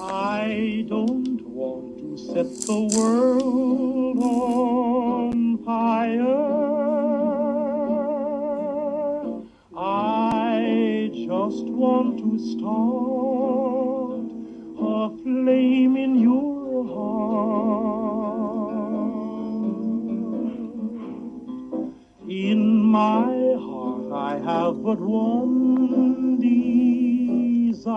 I don't want to set the world on fire. I just want to start a flame in your heart. In my heart I have but one desire,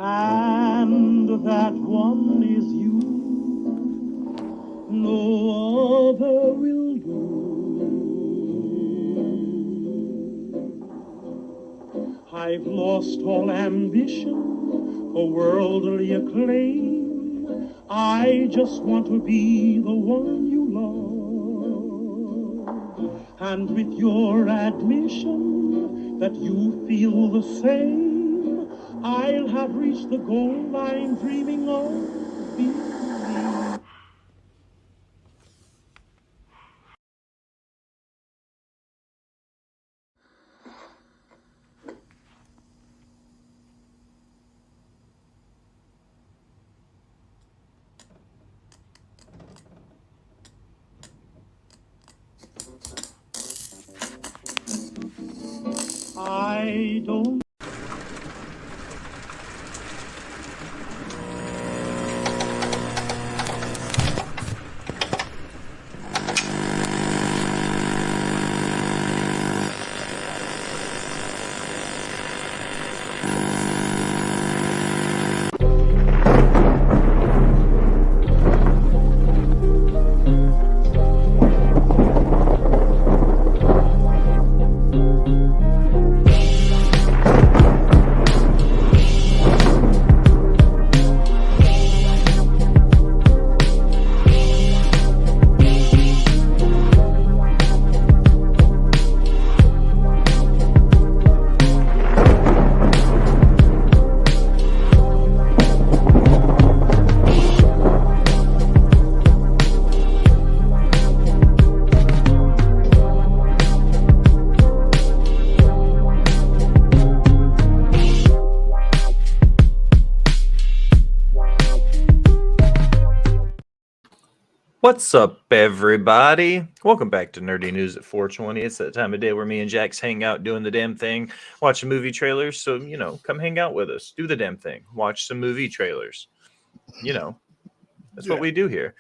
and that one is you. No other will do. I've lost all ambition for worldly acclaim. I just want to be the one you love. And with your admission that you feel the same, I'll have reached the goal I'm dreaming of. Believe. I don't. What's up, everybody? Welcome back to Nerdy News at 420. It's that time of day where me and Jax hang out doing the damn thing, watching movie trailers. So, come hang out with us. Do the damn thing. Watch some movie trailers. That's what we do here.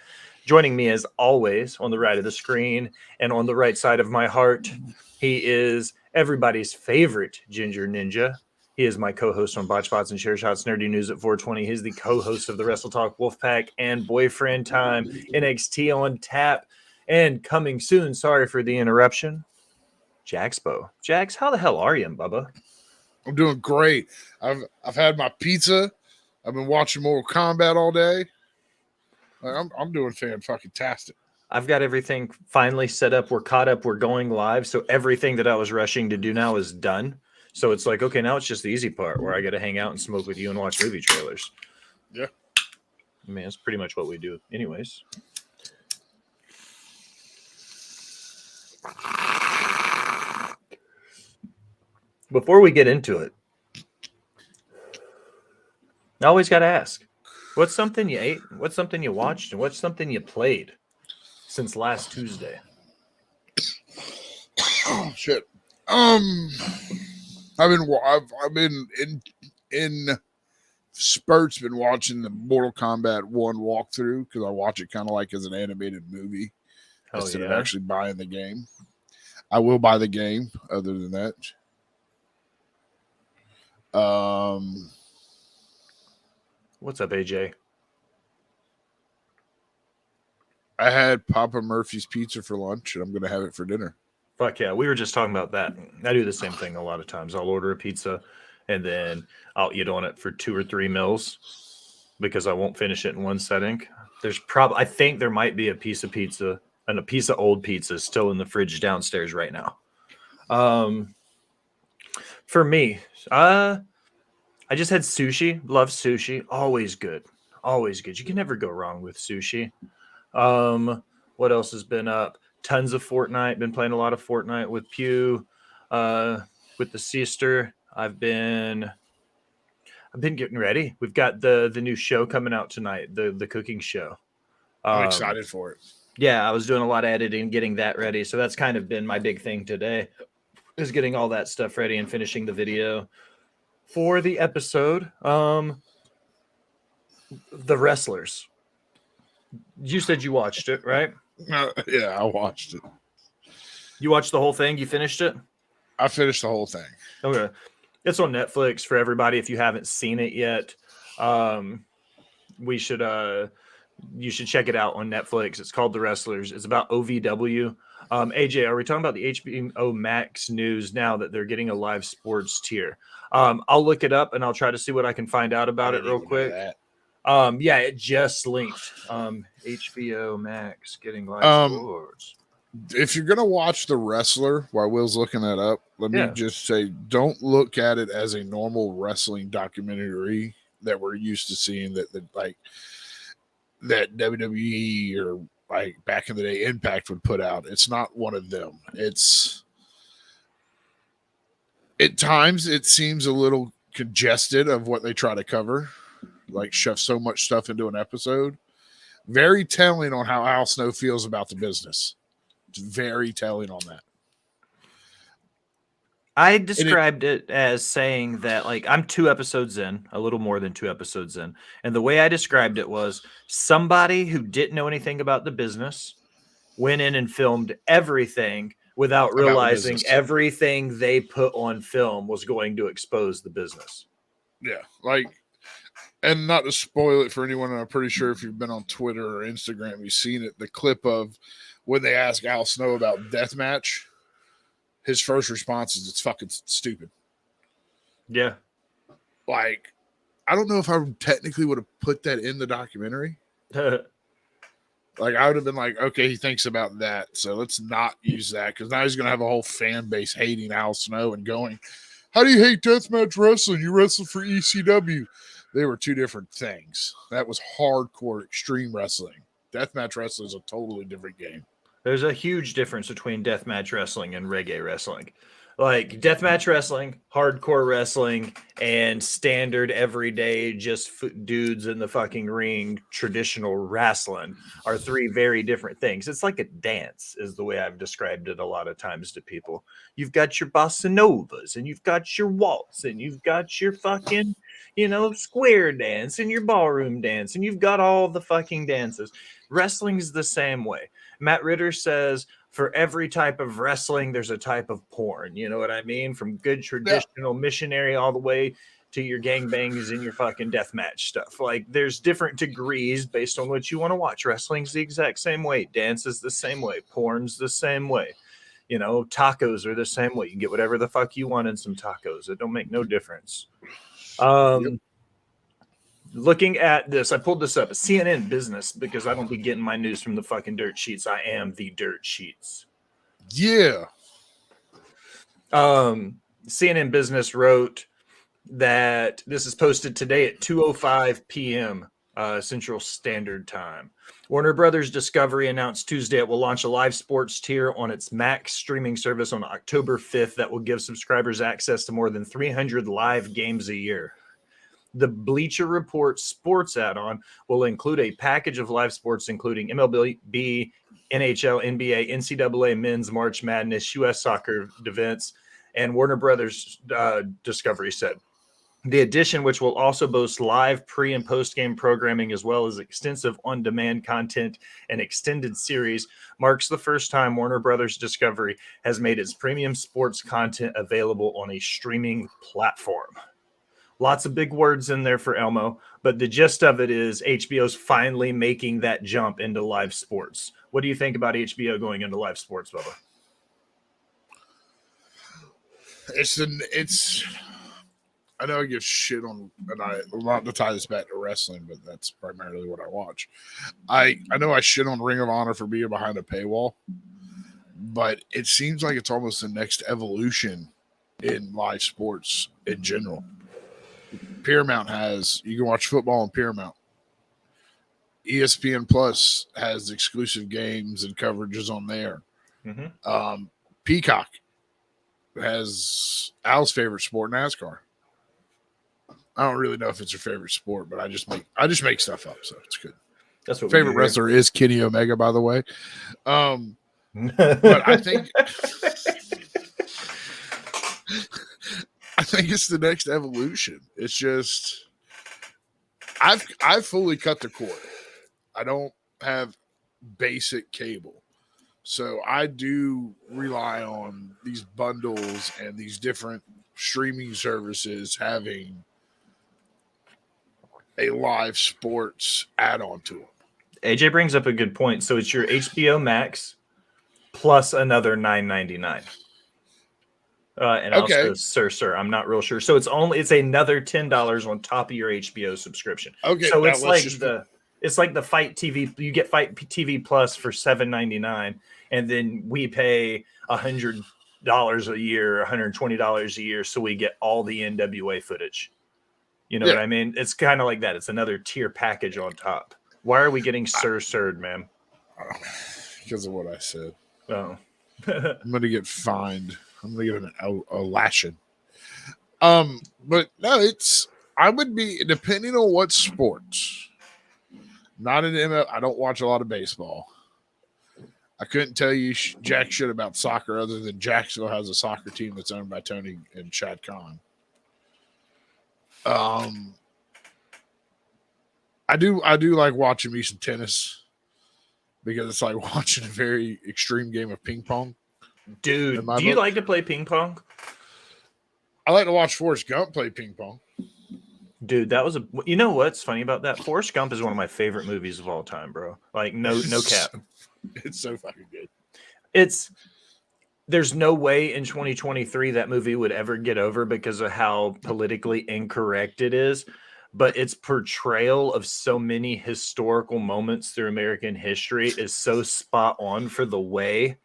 Joining me, as always, on the right of the screen and on the right side of my heart, he is everybody's favorite Ginger Ninja. He is my co-host on Botch Spots and Share Shots Nerdy News at 420. He's the co-host of the Wrestle Talk Wolfpack and Boyfriend Time NXT on tap. And coming soon, sorry for the interruption, Jaxpo. Jax, how the hell are you, Bubba? I'm doing great. I've had my pizza. I've been watching Mortal Kombat all day. I'm doing fan-fucking-tastic. I've got everything finally set up. We're caught up. We're going live. So everything that I was rushing to do now is done. So it's like, okay, now it's just the easy part where I got to hang out and smoke with you and watch movie trailers. Yeah. I mean, that's pretty much what we do anyways. Before we get into it, I always got to ask, what's something you ate? What's something you watched? And what's something you played since last Tuesday? Oh, shit. I've been in spurts been watching the Mortal Kombat 1 walkthrough because I watch it kind of like as an animated movie instead of actually buying the game. I will buy the game other than that. What's up, AJ? I had Papa Murphy's pizza for lunch, and I'm going to have it for dinner. Fuck yeah. We were just talking about that. I do the same thing a lot of times. I'll order a pizza, and then I'll eat on it for 2 or 3 meals because I won't finish it in one setting. I think there might be a piece of pizza and a piece of old pizza still in the fridge downstairs right now. For me, I just had sushi. Love sushi. Always good. Always good. You can never go wrong with sushi. What else has been up? Tons of Fortnite. Been playing a lot of Fortnite with Pew, with the sister. I've been I've been getting ready. We've got the new show coming out tonight, the cooking show. I'm excited for it. Yeah, I was doing a lot of editing, getting that ready. So that's kind of been my big thing today, is getting all that stuff ready and finishing the video for the episode. The Wrestlers. You said you watched it, right? Yeah, I watched it. You watched the whole thing? You finished it? I finished the whole thing. Okay. It's on Netflix for everybody if you haven't seen it yet. You should check it out on Netflix. It's called The Wrestlers. It's about OVW. AJ, are we talking about the HBO Max news now that they're getting a live sports tier? I'll look it up and I'll try to see what I can find out about it real quick. Yeah, it just linked. HBO Max getting live sports. If you're gonna watch The Wrestler while Will's looking that up, let me just say, don't look at it as a normal wrestling documentary that we're used to seeing that WWE or like back in the day Impact would put out. It's not one of them. It's at times it seems a little congested of what they try to cover, like shove so much stuff into an episode. Very telling on how Al Snow feels about the business. It's very telling on that. I described it as saying that, like, I'm 2 episodes in, a little more than 2 episodes in. And the way I described it was somebody who didn't know anything about the business went in and filmed everything without realizing everything they put on film was going to expose the business. Yeah. Like, and not to spoil it for anyone, I'm pretty sure if you've been on Twitter or Instagram, you've seen it, the clip of when they ask Al Snow about deathmatch, his first response is, it's fucking stupid. Yeah. Like, I don't know if I technically would have put that in the documentary. Like, I would have been like, okay, he thinks about that, so let's not use that, because now he's going to have a whole fan base hating Al Snow and going, how do you hate deathmatch wrestling? You wrestled for ECW. They were 2 different things. That was hardcore extreme wrestling. Deathmatch wrestling is a totally different game. There's a huge difference between deathmatch wrestling and reggae wrestling. Like, deathmatch wrestling, hardcore wrestling, and standard everyday just dudes in the fucking ring, traditional wrestling are 3 very different things. It's like a dance is the way I've described it a lot of times to people. You've got your bossa novas, and you've got your waltz, and you've got your fucking, square dance, and your ballroom dance, and you've got all the fucking dances. Wrestling's the same way. Matt Ritter says, for every type of wrestling, there's a type of porn. You know what I mean? From good traditional missionary all the way to your gangbangs and your fucking deathmatch stuff. Like, there's different degrees based on what you want to watch. Wrestling's the exact same way. Dance is the same way. Porn's the same way. Tacos are the same way. You can get whatever the fuck you want in some tacos. It don't make no difference. Looking at this, I pulled this up, CNN Business, because I don't be getting my news from the fucking dirt sheets. I am the dirt sheets. Yeah. CNN Business wrote that this is posted today at 2:05 p.m. Central Standard Time. Warner Brothers Discovery announced Tuesday it will launch a live sports tier on its Max streaming service on October 5th that will give subscribers access to more than 300 live games a year. The Bleacher Report sports add-on will include a package of live sports, including MLB, NHL, NBA, NCAA, Men's March Madness, U.S. Soccer events, and Warner Brothers Discovery said. The addition, which will also boast live pre- and post-game programming, as well as extensive on-demand content and extended series, marks the first time Warner Brothers Discovery has made its premium sports content available on a streaming platform. Lots of big words in there for Elmo, but the gist of it is HBO's finally making that jump into live sports. What do you think about HBO going into live sports, Bubba? I know I give shit on, and I not to tie this back to wrestling, but that's primarily what I watch. I know I shit on Ring of Honor for being behind a paywall, but it seems like it's almost the next evolution in live sports in general. Paramount you can watch football on Paramount. ESPN Plus has exclusive games and coverages on there. Mm-hmm. Peacock has Al's favorite sport, NASCAR. I don't really know if it's your favorite sport, but I just make stuff up, so it's good. That's what Favorite wrestler is Kenny Omega, by the way. But I think it's the next evolution. It's just I've fully cut the cord. I don't have basic cable. So I do rely on these bundles and these different streaming services having a live sports add-on to them. AJ brings up a good point. So it's your HBO Max plus another $9.99. And Okay. also, sir, I'm not real sure. So it's another $10 on top of your HBO subscription. Okay. So it's like the Fight TV. You get Fight TV Plus for $7.99, and then we pay $100 a year, $120 a year, so we get all the NWA footage. You know what I mean? It's kind of like that. It's another tier package on top. Why are we getting sirred, man? Because of what I said. Oh. I'm going to get fined. I'm going to get a lashing. But no, I would be, depending on what sports. Not an ML. I don't watch a lot of baseball. I couldn't tell you jack shit about soccer other than Jacksonville has a soccer team that's owned by Tony and Chad Kahn. I do like watching me some tennis because it's like watching a very extreme game of ping pong. Dude, do you like to play ping pong? I like to watch Forrest Gump play ping pong. Dude, you know what's funny about that? Forrest Gump is one of my favorite movies of all time, bro. Like no cap. It's so fucking good. There's no way in 2023 that movie would ever get over because of how politically incorrect it is. But its portrayal of so many historical moments through American history is so spot on for the way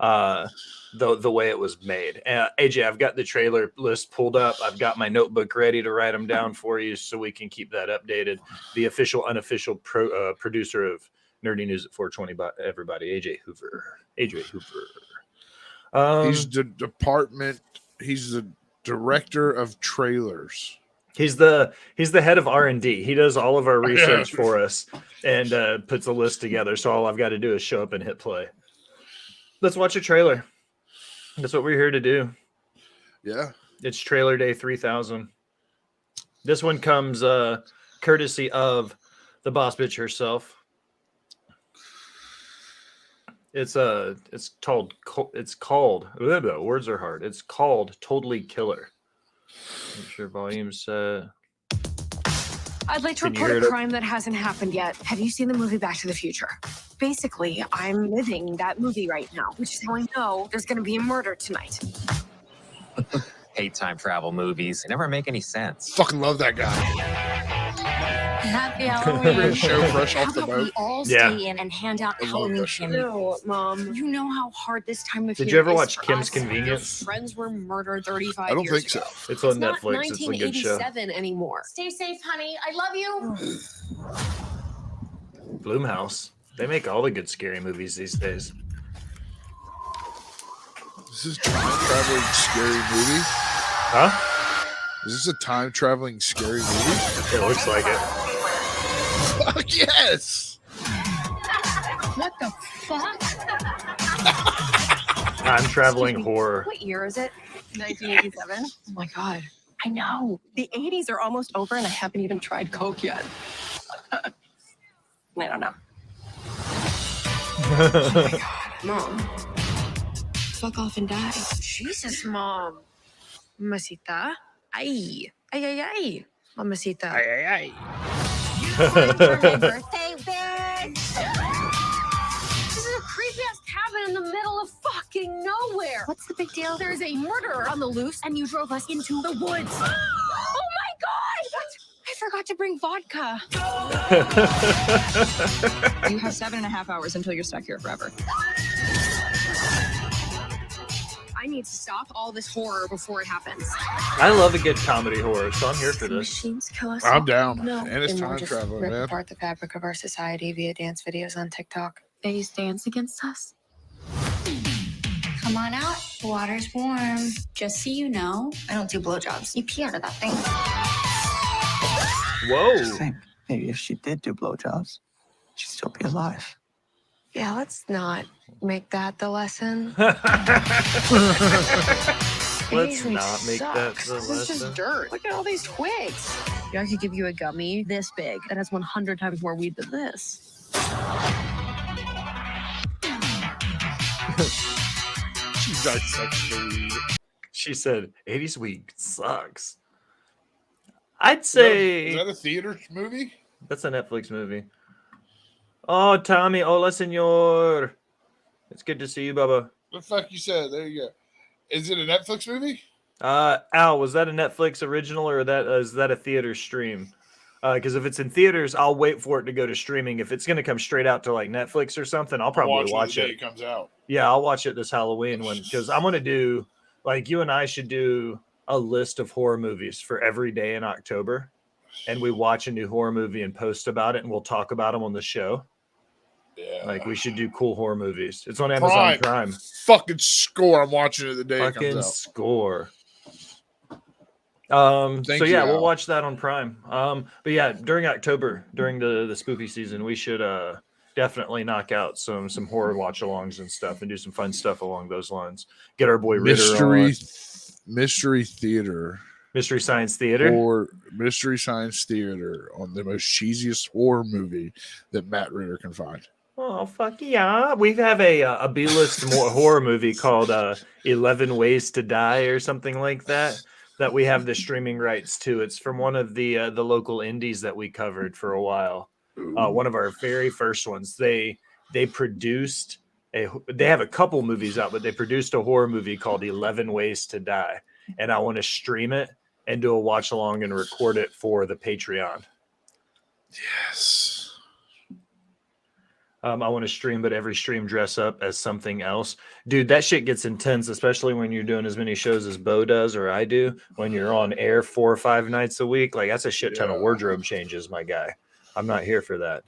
the way it was made. AJ, I've got the trailer list pulled up. I've got my notebook ready to write them down for you so we can keep that updated. The official, unofficial producer of Nerdy News at 420 by everybody, AJ Hoover. He's the director of trailers. He's the head of R&D. He does all of our research for us and puts a list together. So all I've got to do is show up and hit play. Let's watch a trailer. That's what we're here to do. Yeah. It's Trailer Day 3000. This one comes courtesy of the boss bitch herself. It's called words are hard. It's called Totally Killer. Make sure volume's I'd like to report a crime that hasn't happened yet. Have you seen the movie Back to the Future? Basically, I'm living that movie right now, which is how I know there's going to be a murder tonight. Hate time travel movies. They never make any sense. Fucking love that guy. Happy Halloween. Show fresh off the How about boat. we all stay in and hand out Halloween candy? No, Mom. You know how hard this time of year is. Did you ever watch for Kim's us. Convenience? Your friends were murdered 35 years I don't think ago. so. It's on not Netflix. It's a good show. 1987 anymore. Stay safe, honey. I love you. Blumhouse. They make all the good scary movies these days. This is a time-traveling scary movie? Huh? Is this a time-traveling scary movie? It looks like it. Fuck yes! What the fuck? Time-traveling horror. What year is it? 1987. Oh my God. I know. The 80s are almost over and I haven't even tried Coke yet. I don't know. Oh my God. Mom. Fuck off and die. Jesus, Mom. Mamacita. Ay. Ay, ay, ay. Mamacita. Ay, ay, My birthday, bitch. This is a creepy-ass cabin in the middle of fucking nowhere. What's the big deal? There's a murderer on the loose, and you drove us into the woods. Oh my God! What? I forgot to bring vodka. You have 7.5 hours until you're stuck here forever. I need to stop all this horror before it happens. I love a good comedy horror, so I'm here for this. Machines kill us. I'm down. No. And it's And we'll time just traveling, rip man. apart the fabric of our society via dance videos on TikTok. They use dance against us. Come on out. The water's warm. Just so you know, I don't do blowjobs. You pee out of that thing. Whoa. Just think, maybe if she did do blowjobs, she'd still be alive. Yeah, let's not make that the lesson. Let's not make that the This is just lesson. dirt. Look at all these twigs. Yeah, I could give you a gummy this big that has 100 times more weed than this. She dissects the weed. She said, 80s weed sucks. I'd say Is that a theater movie? that's a Netflix movie. Oh, Tommy, hola, senor. It's good to see you, Bubba. The fuck you said? There you go. Is it a Netflix movie? Al, was that a Netflix original or is that a theater stream? Because if it's in theaters, I'll wait for it to go to streaming. If it's going to come straight out to like Netflix or something, I'll probably watch the day it. it comes out. Yeah, I'll watch it this Halloween because I'm going to do like you and I should do a list of horror movies for every day in October, and we watch a new horror movie and post about it, and we'll talk about them on the show. Yeah. Like we should do cool horror movies. It's on Amazon Prime. Fucking Score. I'm watching it the day it Fucking comes out. Score. Thank So you, yeah, we'll Al. watch that on Prime. But yeah, during October, during the spooky season, we should definitely knock out some horror watch-alongs and stuff, and do some fun stuff along those lines. Get our boy Ritter on. Mystery Theater. Mystery Science Theater. Or Mystery Science Theater on the most cheesiest horror movie that Matt Ritter can find. Oh fuck yeah! We have a B-list horror movie called 11 Ways to Die or something like that we have the streaming rights to. It's from one of the local indies that we covered for a while. One of our very first ones. They produced they have a couple movies out, but they produced a horror movie called 11 Ways to Die, and I want to stream it and do a watch along and record it for the Patreon. Yes. I want to stream, but every stream dress up as something else. Dude, that shit gets intense, especially when you're doing as many shows as Bo does or I do. When you're on air 4 or 5 nights a week, like that's a shit ton of wardrobe changes, my guy. I'm not here for that.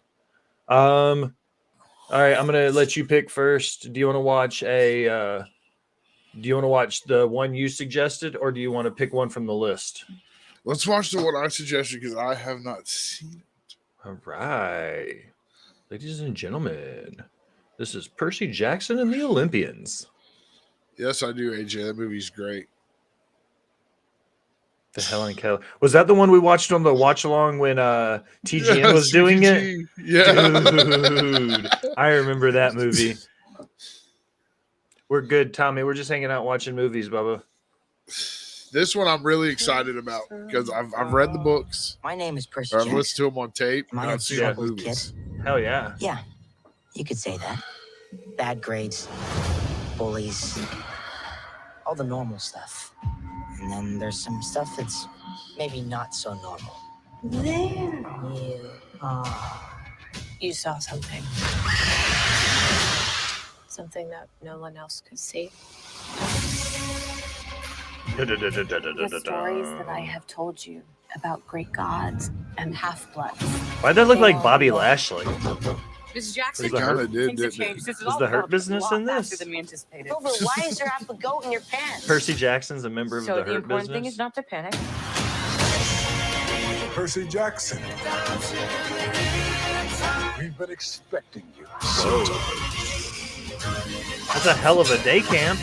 All right, I'm gonna let you pick first. Do you want to watch the one you suggested, or do you want to pick one from the list? Let's watch the one I suggested because I have not seen it. All right. Ladies and gentlemen, this is Percy Jackson and the Olympians. Yes, I do, AJ. That movie's great. The Helen Keller. Was that the one we watched on the watch along when TGN was doing it? Yeah. Dude, I remember that movie. We're good, Tommy. We're just hanging out watching movies, Bubba. This one I'm really excited about because I've read the books. My name is Percy I've Jackson. listened to them on tape. And Am I I've a seen the troubled movies. Hell yeah. Yeah, you could say that. Bad grades, bullies, all the normal stuff. And then there's some stuff that's maybe not so normal. There you are. You saw something. Something that no one else could see. The stories that I have told you about great gods and half-bloods. Why'd that look like Bobby Lashley? Mrs. Jackson, Is the hurt, did, things have changed. This is the hurt business in this? faster than we anticipated. Grover, why is there half a goat in your pants? Percy Jackson's a member of So the the Hurt important thing business. is not to panic. Percy Jackson. We've been expecting you. That's a hell of a day camp.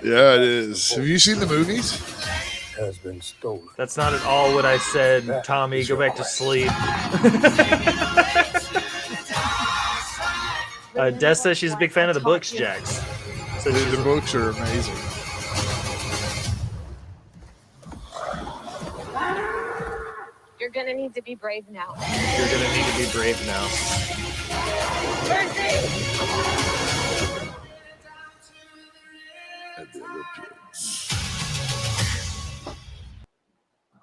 Yeah, it is. Have you seen the movies? Has been stolen. That's not at all what I said, Tommy. Go back to sleep. Des says she's a big fan of the books, Jax. So Dude, the books are amazing. You're gonna need to be brave now. you're going to need to be brave now.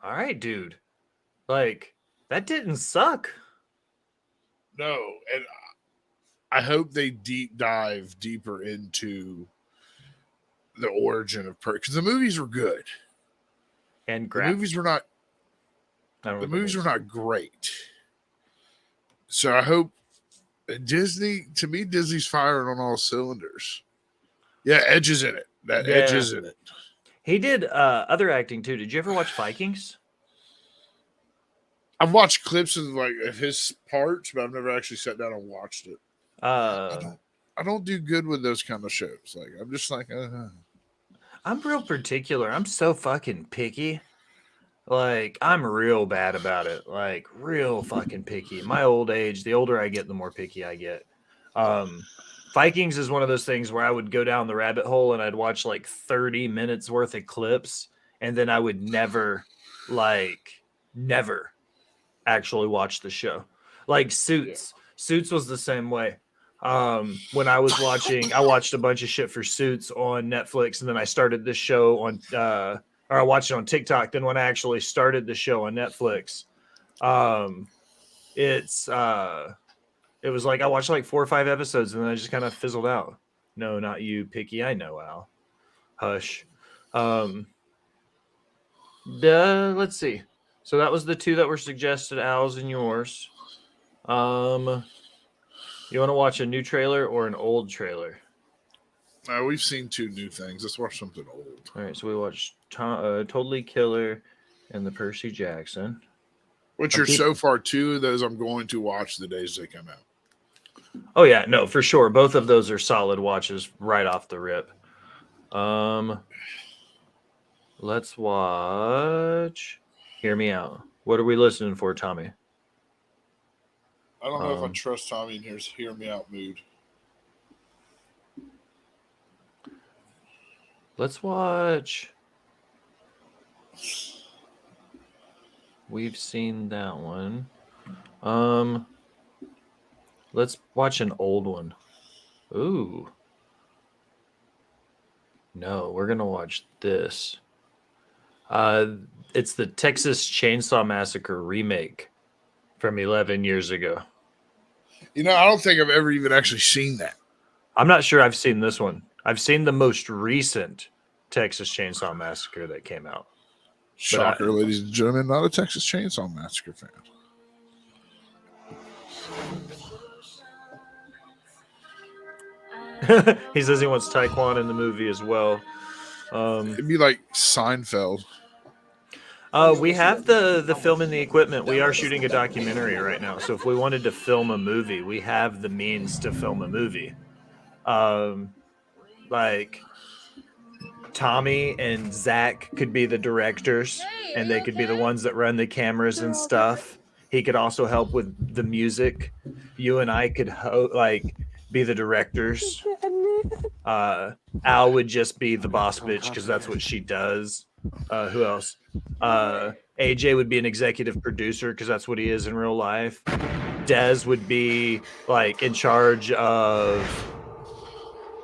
All right, dude. Like, that didn't suck. No, and I hope they deep dive deeper into the origin of Percy because the movies were good. And The graphic. movies were not. I don't The know movies what were not great. So I hope Disney. To me, Disney's firing on all cylinders. Yeah, Edge is in it. That Yeah. Edge is in it. He did other acting too. Did you ever watch Vikings? I've watched clips of like of his parts, but I've never actually sat down and watched it. I don't do good with those kind of shows. Like I'm just like, I'm real particular. I'm so fucking picky. Like, I'm real bad about it. Like, real fucking picky. My old age, the older I get, the more picky I get. Vikings is one of those things where I would go down the rabbit hole and I'd watch like 30 minutes worth of clips, and then I would never actually watch the show. Like Suits. Suits was the same way. When I was watching, I watched a bunch of shit for Suits on Netflix, and then I started this show on or I watched it on TikTok. Then when I actually started the show on Netflix, it was like I watched like 4 or 5 episodes, and then I just kind of fizzled out. No, not you, picky. I know, Al. Hush. Let's see. So that was the 2 that were suggested, Al's and yours. You want to watch a new trailer or an old trailer? we've seen 2 new things. Let's watch something old. All right, so we watched Totally Killer and the Percy Jackson. Which are so far 2 of those I'm going to watch the days they come out. Oh yeah, no, for sure. Both of those are solid watches right off the rip. Let's watch Hear Me Out. What are we listening for, Tommy? I don't know if I trust Tommy in his Hear Me Out mood. Let's watch. We've seen that one. Let's watch an old one. Ooh. No, we're gonna watch this. It's the Texas Chainsaw Massacre remake from 11 years ago. You know, I don't think I've ever even actually seen that. I'm not sure I've seen this one. I've seen the most recent Texas Chainsaw Massacre that came out. Shocker, ladies and gentlemen, not a Texas Chainsaw Massacre fan. He says he wants Taekwon in the movie as well. It'd be like Seinfeld. We have the film and the equipment. We are shooting a documentary right now. So if we wanted to film a movie, we have the means to film a movie. Like Tommy and Zach could be the directors, and they could be the ones that run the cameras and stuff. He could also help with the music. You and I could be the directors. Al would just be the boss bitch because that's what she does. Who else? AJ would be an executive producer because that's what he is in real life. Dez would be like in charge of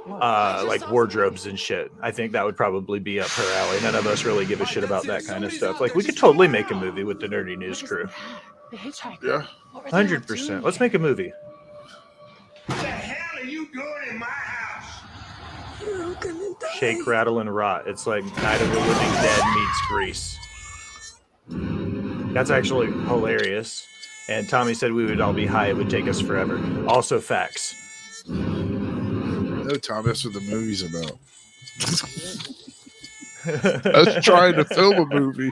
like wardrobes and shit. I think that would probably be up her alley. None of us really give a shit about that kind of stuff. Like we could totally make a movie with the Nerdy News crew. Yeah, 100%. Let's make a movie. What the hell are you doing in my house? You're gonna die. Shake, rattle, and rot. It's like Night of the Living Dead meets Grease. That's actually hilarious. And Tommy said we would all be high. It would take us forever. Also facts. No, Tom, that's what the movie's about. Us trying to film a movie.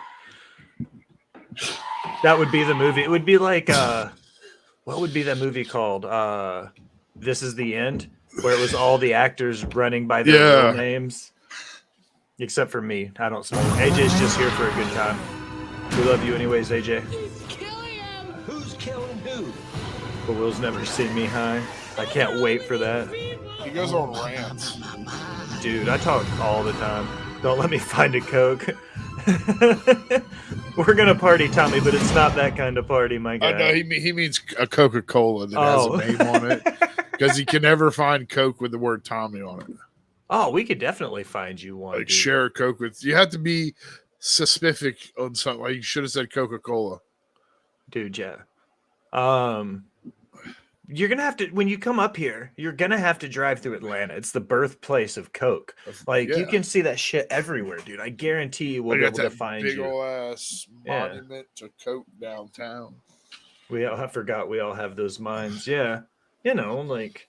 That would be the movie. It would be like, what would be that movie called? This Is the End, where it was all the actors running by their real names. Except for me. I don't smoke. AJ's just here for a good time. We love you anyways, AJ. He's killing him. Who's killing who? But Will's never seen me high. I can't wait for that. He goes on rants. Dude, I talk all the time. Don't let me find a Coke. We're going to party, Tommy, but it's not that kind of party, my guy. No, he means a Coca-Cola that has a name on it. Because he can never find Coke with the word Tommy on it. Oh, we could definitely find you one. Like, share a Coke with... You have to be specific on something. Like, you should have said Coca-Cola. Dude, yeah. You're going to have to... When you come up here, you're going to have to drive through Atlanta. It's the birthplace of Coke. Like, you can see that shit everywhere, dude. I guarantee you we'll be able to find you. Big ol' ass monument to Coke downtown. I forgot we all have those minds. Yeah. You know, like...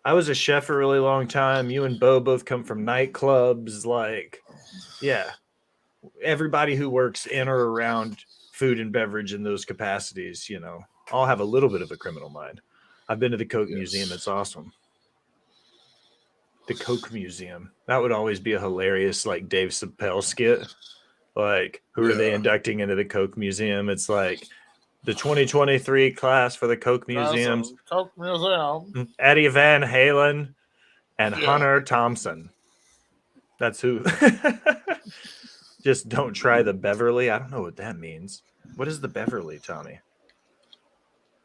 I was a chef for a really long time. You and Bo both come from nightclubs. Like, yeah. Everybody who works in or around food and beverage in those capacities, you know, all have a little bit of a criminal mind. I've been to the Coke Museum. It's awesome. The Coke Museum. That would always be a hilarious, like, Dave Chappelle skit. Like, who are they inducting into the Coke Museum? It's like the 2023 class for the Coke Museum. Coke Museum. Eddie Van Halen and Hunter Thompson. That's who. Just don't try the Beverly. I don't know what that means. What is the Beverly, Tommy?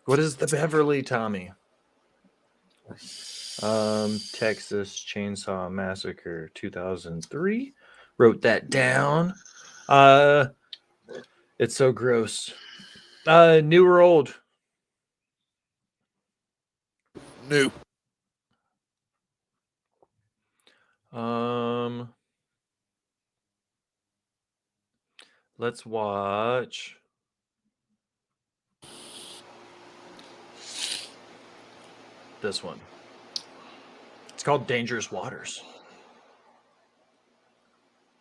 What is the Beverly, Tommy? Texas Chainsaw Massacre 2003. Wrote that down. It's so gross. New or old? New. Let's watch this one. It's called Dangerous Waters.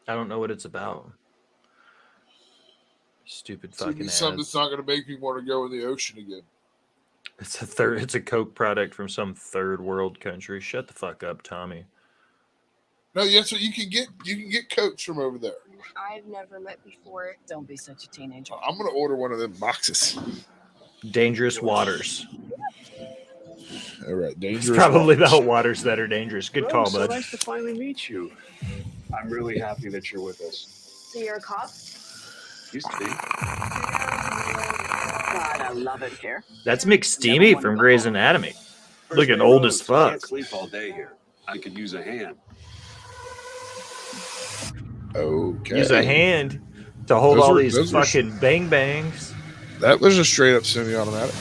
I don't know what it's about. Stupid fucking ads. Something that's not going to make me want to go in the ocean again. It's a Coke product from some third world country. Shut the fuck up, Tommy. No, yes, you can get Cokes from over there. I've never met before. Don't be such a teenager. I'm going to order one of them boxes. Dangerous Waters. All right, dangerous. It's probably about waters that are dangerous. Good call, bud. So nice to finally meet you. I'm really happy that you're with us. So you're a cop? Used to be. God, I love it here. That's McSteamy from Grey's Anatomy. Looking old as I fuck. can't sleep all day here. I could use a hand. Okay. Use a hand to hold all these fucking bang bangs. That was a straight up semi-automatic.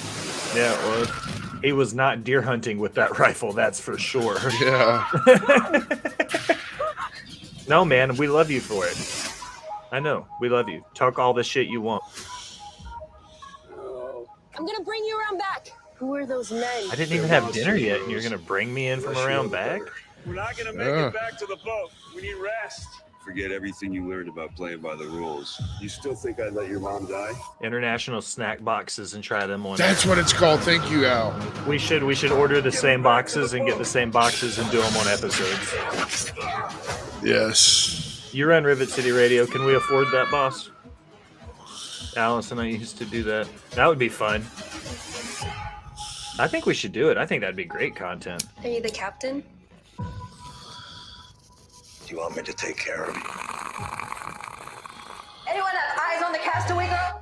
Yeah, it was. He was not deer hunting with that rifle, that's for sure. Yeah. No, man, we love you for it. I know, we love you. Talk all the shit you want. I'm gonna bring you around back. Who are those men? I didn't even have dinner yet, and you're gonna bring me in from around back? We're not gonna make it back to the boat. We need rest. Forget everything you learned about playing by the rules. You still think I'd let your mom die? International snack boxes and try them on. That's what it's called. Thank you, Al. We should order the same boxes and get the same boxes and do them on episodes. Yes. You run Rivet City Radio. Can we afford that, boss? Alice and I used to do that. That would be fun. I think we should do it. I think that'd be great content. Are you the captain? Do you want me to take care of you? Anyone have eyes on the castaway girl?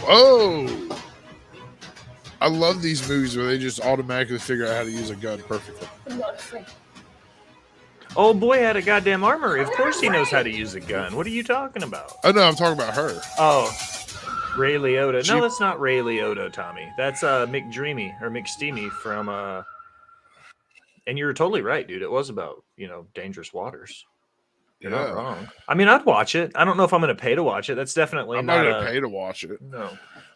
Oh, I love these movies where they just automatically figure out how to use a gun perfectly. I'm not afraid. Old boy had a goddamn armory. Of course he knows how to use a gun. What are you talking about? Oh no, I'm talking about her. Oh, Ray Liotta. No, that's not Ray Liotta, Tommy. That's McDreamy or McSteamy from and you were totally right, dude. It was about, Dangerous Waters. You're not wrong. I mean, I'd watch it. I don't know if I'm going to pay to watch it. That's definitely I'm not going to pay to watch it. No.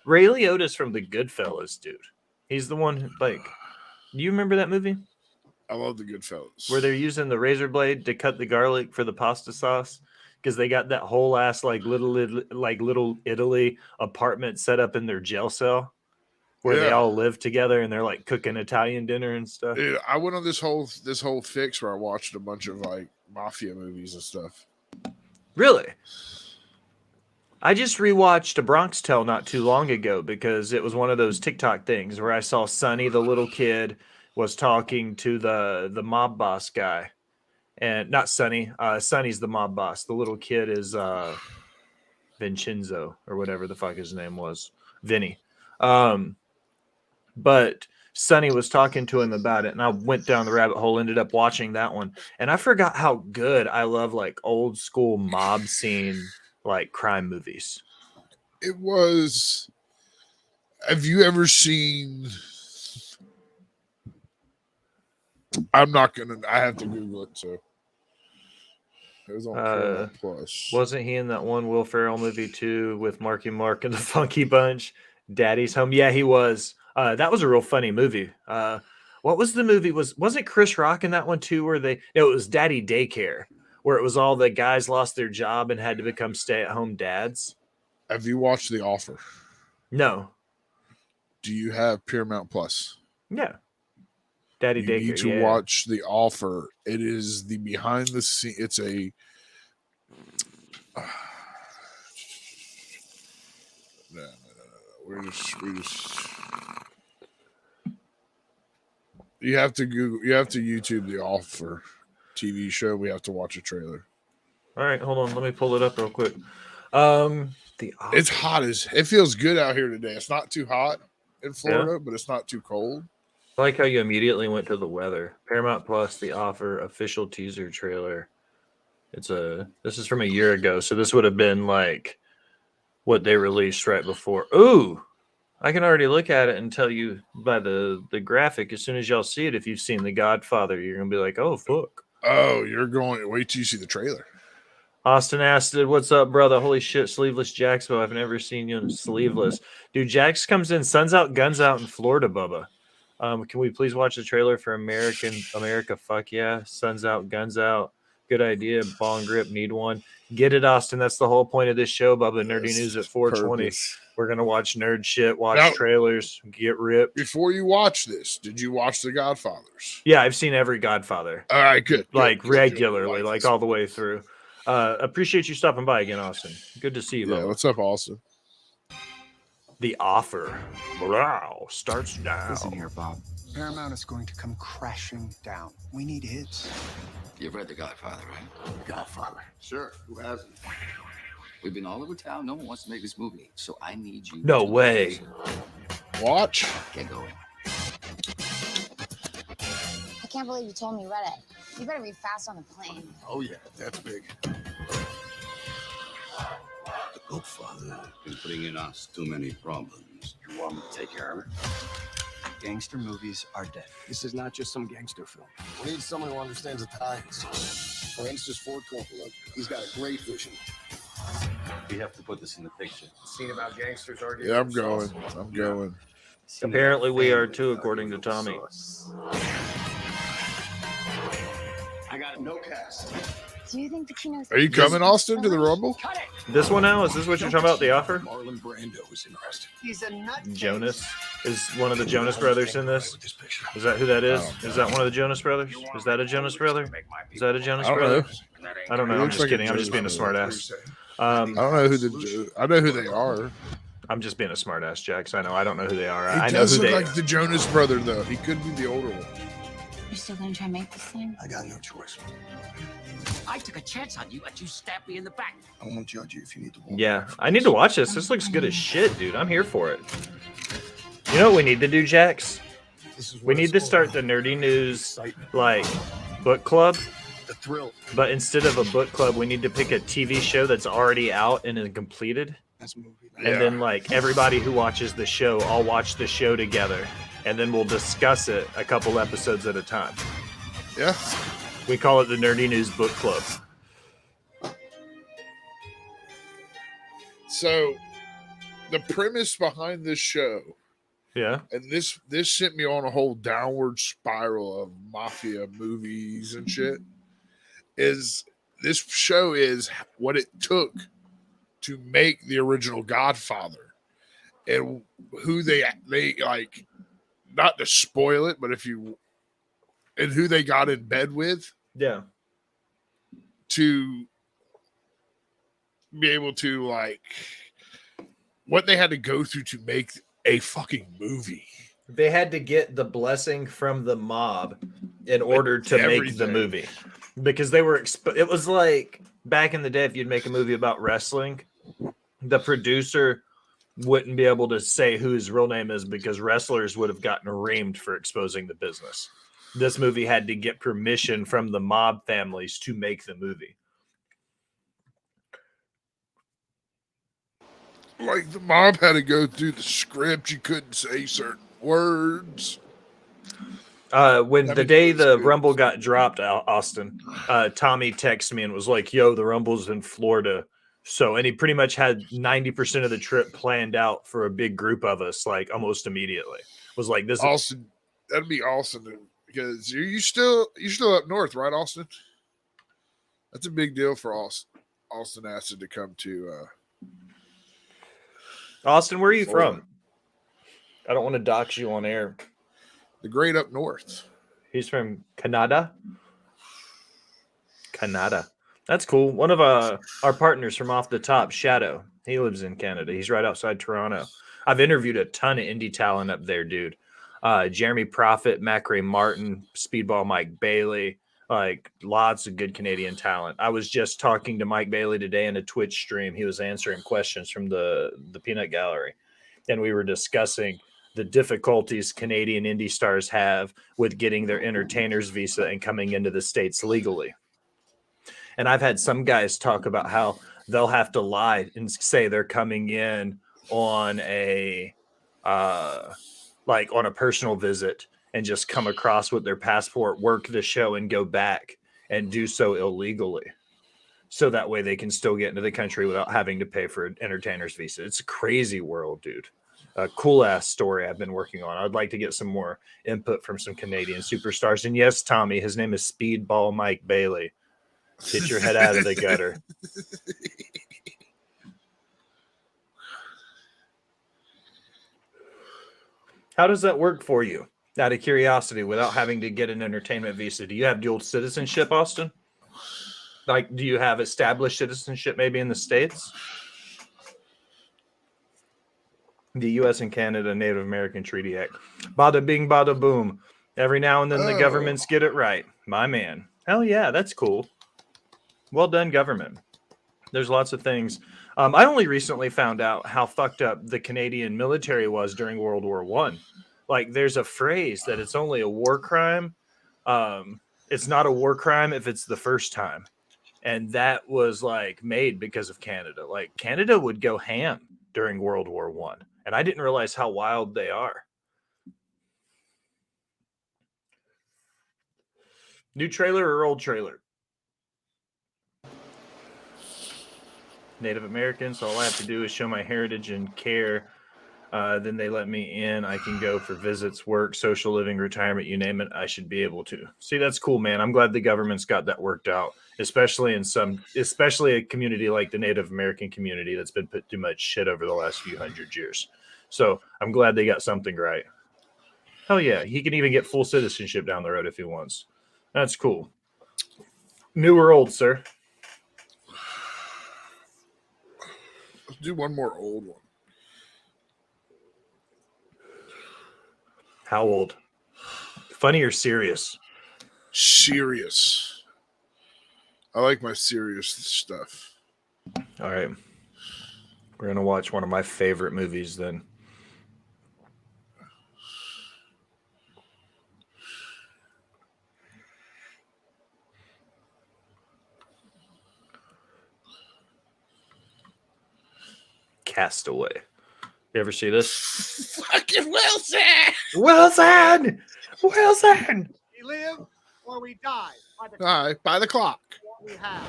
Ray Liotta's from the Goodfellas, dude. He's the one who, do you remember that movie? I love the Goodfellas. Where they're using the razor blade to cut the garlic for the pasta sauce because they got that whole ass little Italy apartment set up in their jail cell where they all live together and they're like cooking Italian dinner and stuff. Dude, I went on this whole fix where I watched a bunch of mafia movies and stuff. Really? I just rewatched A Bronx Tale not too long ago because it was one of those TikTok things where I saw Sonny, the little kid, was talking to the mob boss guy. And not Sonny. Sonny's the mob boss. The little kid is Vincenzo or whatever the fuck his name was. Vinny. But Sonny was talking to him about it, and I went down the rabbit hole, ended up watching that one. And I forgot how good I love old school mob scene crime movies. It was. Have you ever seen? I have to Google it too. It was on Paramount Plus. Wasn't he in that one Will Ferrell movie too with Marky Mark and the Funky Bunch? Daddy's Home. Yeah, he was. That was a real funny movie. What was the movie? Wasn't Chris Rock in that one too? Where it was Daddy Daycare, where it was all the guys lost their job and had to become stay-at-home dads? Have you watched The Offer? No. Do you have Paramount Plus? Yeah. Daddy You Daycare. need to watch The Offer. It is the behind the scene. It's a no. We're just. You have to Google. You have to YouTube The Offer TV show. We have to watch a trailer. All right, hold on. Let me pull it up real quick. It's hot as it feels good out here today. It's not too hot in Florida, but it's not too cold. I like how you immediately went to the weather. Paramount Plus, The Offer, official teaser trailer. This is from a year ago, so this would have been like what they released right before. Ooh, I can already look at it and tell you by the graphic as soon as y'all see it. If you've seen The Godfather, you're gonna be like, oh fuck. Oh, you're going. Wait till you see the trailer. Austin Asted, what's up, brother? Holy shit, Sleeveless Jacksbo. I've never seen you in sleeveless. Dude, Jax comes in, Suns Out, Guns Out in Florida, Bubba. Can we please watch the trailer for America? Fuck yeah. Suns Out, Guns Out. Good idea. Ball and grip, need one. Get it, Austin. That's the whole point of this show, Bubba. Nerdy News at 420. Purpose. We're going to watch nerd shit, watch trailers, get ripped. Before you watch this, did you watch The Godfathers? Yeah, I've seen every Godfather. All right, good. Like regularly, like all the way through. Appreciate you stopping by again, Austin. Good to see you, Bubba. Yeah, what's up, Austin? The Offer. Wow, starts now. Listen here, Bob. Paramount is going to come crashing down. We need hits. You've read The Godfather, right? The Godfather. Sure. Who hasn't? We've been all over town. No one wants to make this movie. So I need you. No way. Watch. Get going. I can't believe you told me you read it. You better read fast on the plane. Oh, yeah. That's big. The Godfather is bringing us too many problems. You want me to take care of it? Gangster movies are dead. This is not just some gangster film. We need someone who understands the times. For instance, Ford Coppola. He's got a great vision. We have to put this in the picture. Scene about gangsters arguing. Yeah, I'm going. I'm going. Apparently we are too, according to Tommy. I got no cast. Do you think the Kino's... Are you coming, Austin, to the Rumble? This one now? Is this what you're talking about, The Offer? Marlon Brando is interested. He's a nut. Jonas? Is one of the Jonas brothers in this? Is that who that is? Is that one of the Jonas brothers? Is that a Jonas brother? Is that a Jonas brother? I don't know. I'm just kidding. I'm just being a smartass. I don't know who I know who they are. I'm just being a smartass, Jax. I know. I don't know who they are. He I know does who look they like the Jonas brother, though. He could be the older one. You still gonna try and make this thing? I got no choice. I took a chance on you, and you stabbed me in the back. I won't judge you if you need to walk. Yeah, I need to watch this. This looks good as shit, dude. I'm here for it. You know what we need to do, Jax? We need to start the Nerdy News like book club. The thrill. But instead of a book club, we need to pick a TV show that's already out and is completed. That's a movie. And then like everybody who watches the show, all watch the show together. And then we'll discuss it a couple episodes at a time. Yeah. We call it the Nerdy News Book Club. So the premise behind this show, yeah, and this sent me on a whole downward spiral of mafia movies and shit, is this show is what it took to make the original Godfather and who they like, not to spoil it, but and who they got in bed with. Yeah. To be able to like what they had to go through to make a fucking movie. They had to get the blessing from the mob in order to make the movie because they were it was like back in the day, if you'd make a movie about wrestling, the producer wouldn't be able to say who his real name is because wrestlers would have gotten reamed for exposing the business. This movie had to get permission from the mob families to make the movie. Like the mob had to go through the script. You couldn't say certain words. When the day the Rumble got dropped, Austin, Tommy texted me and was like, yo, the Rumble's in Florida. So, and he pretty much had 90% of the trip planned out for a big group of us, like almost immediately. Was like, this Austin, that'd be awesome because you're still up north, right, Austin? That's a big deal for Austin Acid to come to. Austin, where are you Florida. from? I don't want to dox you on air. The great up north. He's from Canada. Canada. That's cool. One of our partners from Off the Top, Shadow, he lives in Canada. He's right outside Toronto. I've interviewed a ton of indie talent up there, dude. Jeremy Prophet, Macrae Martin, Speedball Mike Bailey, like lots of good Canadian talent. I was just talking to Mike Bailey today in a Twitch stream. He was answering questions from the Peanut Gallery, and we were discussing the difficulties Canadian indie stars have with getting their entertainer's visa and coming into the States legally. And I've had some guys talk about how they'll have to lie and say they're coming in on a like on a personal visit and just come across with their passport, work the show, and go back and do so illegally. So that way they can still get into the country without having to pay for an entertainer's visa. It's a crazy world, dude. A cool ass story I've been working on. I'd like to get some more input from some Canadian superstars. And yes, Tommy, his name is Speedball Mike Bailey. Get your head out of the gutter. How does that work for you? Out of curiosity, without having to get an entertainment visa, do you have dual citizenship, Austin? Like, do you have established citizenship maybe in the States? The U.S. and Canada Native American Treaty Act. Bada bing, bada boom. Every now and then the governments get it right. My man. Hell yeah, that's cool. Well done, government. There's lots of things. I only recently found out how fucked up the Canadian military was during World War I. Like, there's a phrase that it's only a war crime. It's not a war crime if it's the first time. And that was, like, made because of Canada. Like, Canada would go ham during World War I. And I didn't realize how wild they are. New trailer or old trailer? Native American, so all I have to do is show my heritage and care. Then they let me in. I can go for visits, work, social living, retirement, you name it. I should be able to. See, that's cool, man. I'm glad the government's got that worked out, especially a community like the Native American community that's been put through much shit over the last few hundred years. So I'm glad they got something right. Hell yeah, he can even get full citizenship down the road if he wants. That's cool. New or old, sir? Let's do one more old one. How old? Funny or serious? Serious. I like my serious stuff. All right. We're going to watch one of my favorite movies then. Castaway. You ever see this? Fucking Wilson! Wilson! Wilson! We live or we die. By the clock. What we have.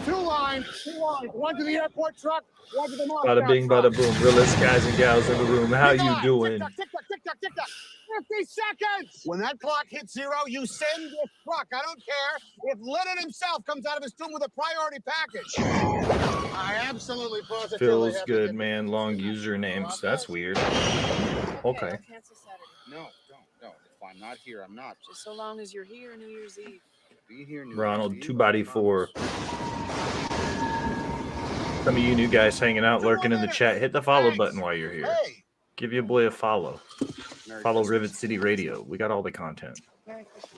Two lines. One to the airport truck, one to the market. Bada bing, bada boom. Realist guys and gals in the room. How you doing? Tick tock. 50 seconds. When that clock hits 0, you send this truck. I don't care if Lennon himself comes out of his tomb with a priority package. I absolutely positively Feels have good, man. Long usernames. That's weird. Okay. No, don't. If I'm not here, I'm not. Just so long as you're here New Year's Eve. Be here New Ronald, Year's Eve. 2x4. Some of you new guys hanging out, lurking in the chat, hit the follow button while you're here. Give your boy a follow. Follow Rivet City Radio. We got all the content.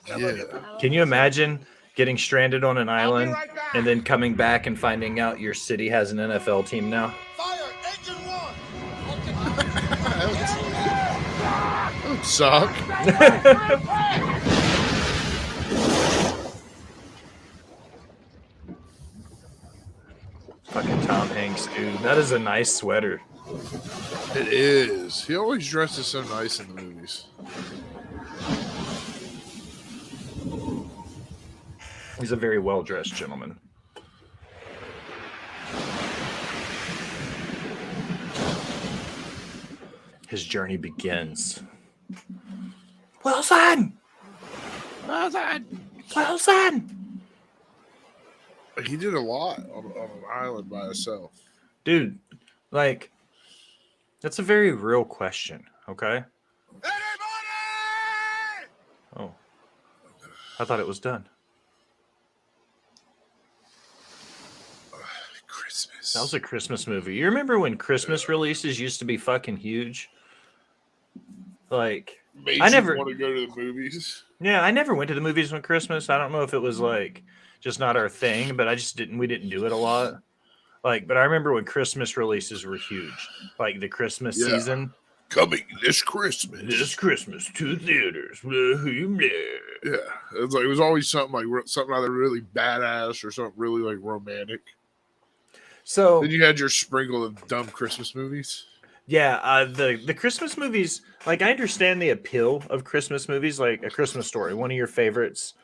Yeah. Can you imagine getting stranded on an island and then coming back and finding out your city has an NFL team now? Fire! Engine 1! That would suck. Fucking Tom Hanks, dude. That is a nice sweater. It is. He always dresses so nice in the movies. He's a very well-dressed gentleman. His journey begins. Wilson! Wilson! Wilson! He did a lot on an island by himself. Dude, like, that's a very real question, okay? Oh. I thought it was done. Christmas. That was a Christmas movie. You remember when Christmas releases used to be fucking huge? Like, Made I you never want to go to the movies. Yeah, I never went to the movies on Christmas. I don't know if it was like just not our thing, but we didn't do it a lot. Like, but I remember when Christmas releases were huge. Like the Christmas Yeah. season. Coming this Christmas. This Christmas to theaters. Yeah. It was always something either really badass or something really like romantic. So then you had your sprinkle of dumb Christmas movies. Yeah, the Christmas movies, like I understand the appeal of Christmas movies, like A Christmas Story, one of your favorites.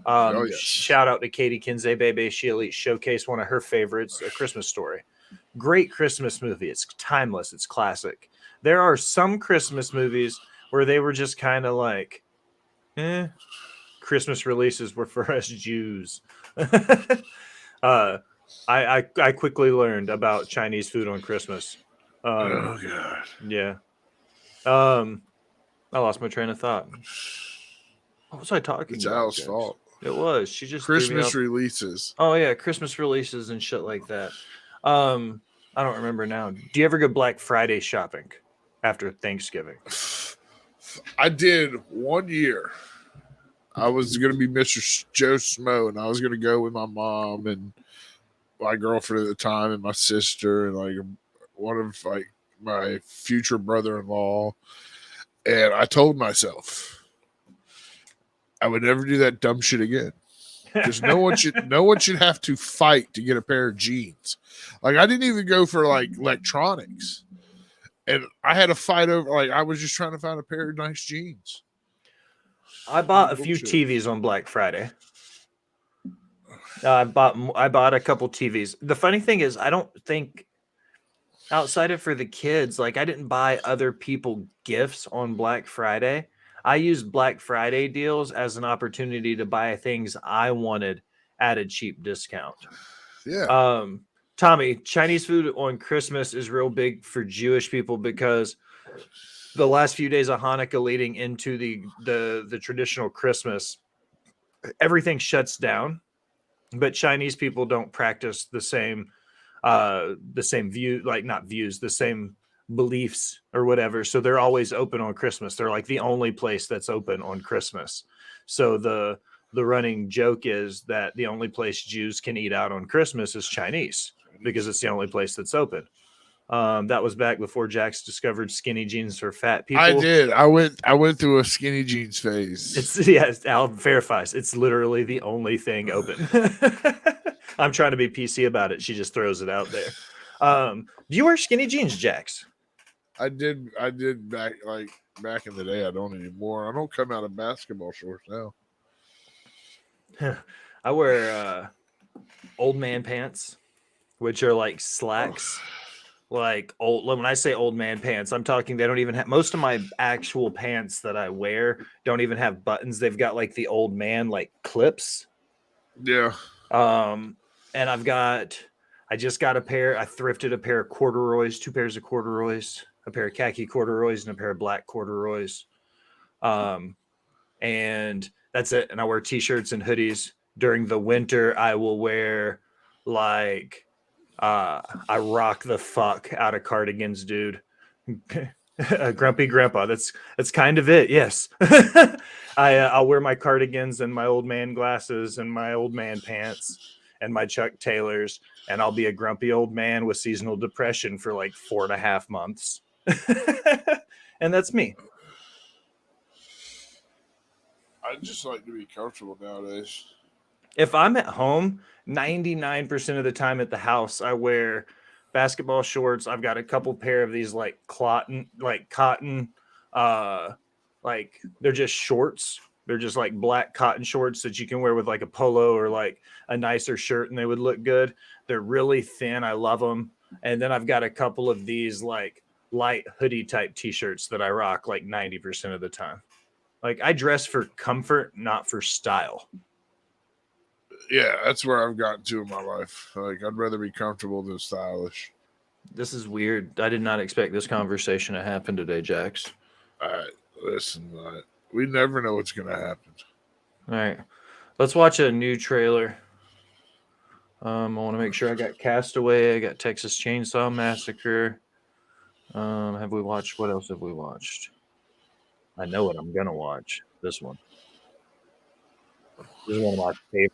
Yes. Shout out to Katie Kinsey, baby. She showcased one of her favorites, A Christmas Story. Great Christmas movie. It's timeless. It's classic. There are some Christmas movies where they were just kind of like, Christmas releases were for us Jews. I quickly learned about Chinese food on Christmas. Oh god. Yeah. I lost my train of thought. What was I talking It's about? Al's fault. It was. She just Christmas releases. Oh yeah, Christmas releases and shit like that. I don't remember now. Do you ever go Black Friday shopping after Thanksgiving? I did 1 year. I was going to be Mr. Joe Smo, and I was going to go with my mom and my girlfriend at the time and my sister and like one of like my future brother-in-law. And I told myself I would never do that dumb shit again. Because no one should have to fight to get a pair of jeans. Like I didn't even go for like electronics. And I had a fight over like I was just trying to find a pair of nice jeans. I bought a few TVs on Black Friday. I bought a couple TVs. The funny thing is, I don't think outside of for the kids, like I didn't buy other people gifts on Black Friday. I used Black Friday deals as an opportunity to buy things I wanted at a cheap discount. Yeah. Tommy, Chinese food on Christmas is real big for Jewish people because the last few days of Hanukkah leading into the traditional Christmas, everything shuts down, but Chinese people don't practice the same view, like not views, the same beliefs or whatever. So they're always open on Christmas. They're like the only place that's open on Christmas. So the running joke is that the only place Jews can eat out on Christmas is Chinese because it's the only place that's open. That was back before Jax discovered skinny jeans for fat people. I did. I went through a skinny jeans phase. Al verifies. It's literally the only thing open. I'm trying to be PC about it. She just throws it out there. Do you wear skinny jeans, Jax? I did back in the day. I don't anymore. I don't come out of basketball shorts now. I wear old man pants, which are like slacks. Like when I say old man pants, I'm talking they don't even have most of my actual pants that I wear don't even have buttons. They've got like the old man like clips. Yeah. And I just got I thrifted a pair of corduroys, 2 pairs of corduroys, a pair of khaki corduroys and a pair of black corduroys. And that's it. And I wear t-shirts and hoodies. During the winter, I will wear like I rock the fuck out of cardigans, dude. Grumpy grandpa. That's kind of it. Yes. I'll wear my cardigans and my old man glasses and my old man pants and my Chuck Taylors, and I'll be a grumpy old man with seasonal depression for like 4.5 months. And that's me. I just like to be comfortable nowadays. If I'm at home, 99% of the time at the house, I wear basketball shorts. I've got a couple pair of these like cotton, like they're just shorts. They're just like black cotton shorts that you can wear with like a polo or like a nicer shirt and they would look good. They're really thin. I love them. And then I've got a couple of these like light hoodie type t-shirts that I rock like 90% of the time. Like I dress for comfort, not for style. Yeah, that's where I've gotten to in my life. Like, I'd rather be comfortable than stylish. This is weird. I did not expect this conversation to happen today, Jax. All right, listen, we never know what's going to happen. All right, let's watch a new trailer. I want to make sure I got Castaway. I got Texas Chainsaw Massacre. Have we watched? What else have we watched? I know what I'm gonna watch. This one. This is one of my favorite.